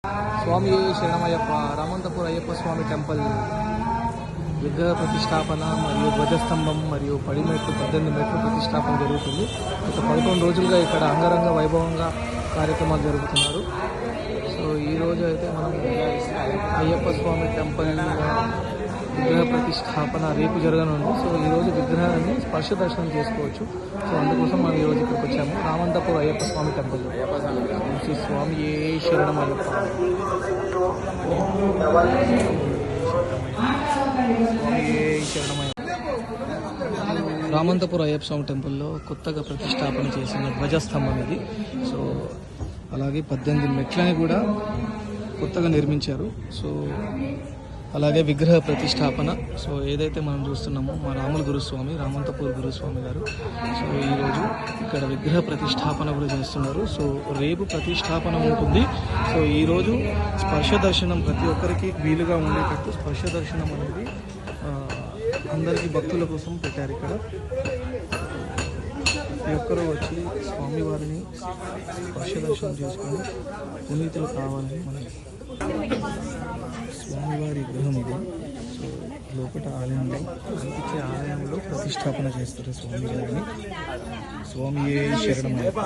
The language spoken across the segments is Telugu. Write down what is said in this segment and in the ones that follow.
స్వామి శరణమయ్యప్ప రామంతపూర్ అయ్యప్ప స్వామి టెంపుల్ విగ్రహ ప్రతిష్టాపన మరియు ధ్వజస్తంభం మరియు 18 మెట్లు ప్రతిష్టాపన జరుగుతుంది. గత 11 రోజులుగా ఇక్కడ అంగరంగ వైభవంగా కార్యక్రమాలు జరుగుతున్నారు. సో ఈరోజు అయితే మనం అయ్యప్ప స్వామి టెంపుల్ విగ్రహ ప్రతిష్టాపన రేపు జరగనుంది. సో ఈరోజు విగ్రహాన్ని స్పర్శ దర్శనం చేసుకోవచ్చు. సో అందుకోసం మనం ఈరోజు ఇక్కడికి వచ్చాము. రామంతపూర్ అయ్యప్ప స్వామి టెంపుల్. శ్రీ స్వామి శరణమయ్యప్ప. రామంతపూర్ అయ్యప్ప స్వామి టెంపుల్లో కొత్తగా ప్రతిష్టాపన చేసిన ధ్వజస్తంభం ఇది. సో అలాగే 18 మెట్లని కూడా కొత్తగా నిర్మించారు. సో అలాగే విగ్రహ ప్రతిష్టాపన. సో ఏదైతే మనం చూస్తున్నామో మా రాముల గురుస్వామి రామంతపూర్ గురుస్వామి గారు సో ఈరోజు ఇక్కడ విగ్రహ ప్రతిష్టాపన కూడా చేస్తున్నారు. సో రేపు ప్రతిష్టాపన ఉంటుంది. సో ఈరోజు స్పర్శ దర్శనం ప్రతి ఒక్కరికి వీలుగా ఉండేటట్టు స్పర్శ దర్శనం అనేది అందరికీ భక్తుల కోసం పెట్టారు. ఇక్కడ ప్రతి ఒక్కరూ వచ్చి స్వామివారిని స్పర్శ దర్శనం చేసుకొని పునీతులు కావాలని మనం స్వామివారి విగ్రహం ఇది. సో లోపల ఆలయంలో కనిపించే ఆలయంలో ప్రతిష్టాపన చేస్తారు స్వామివారిని. స్వామియే శరణమయ్యప్ప.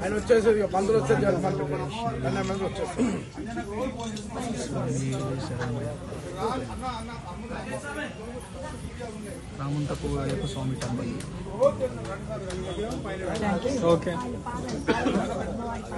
ఆయన వచ్చేసి పందులు వచ్చేది రామంతపూర్ అయ్యప్ప స్వామి టెంపుల్. ఓకే.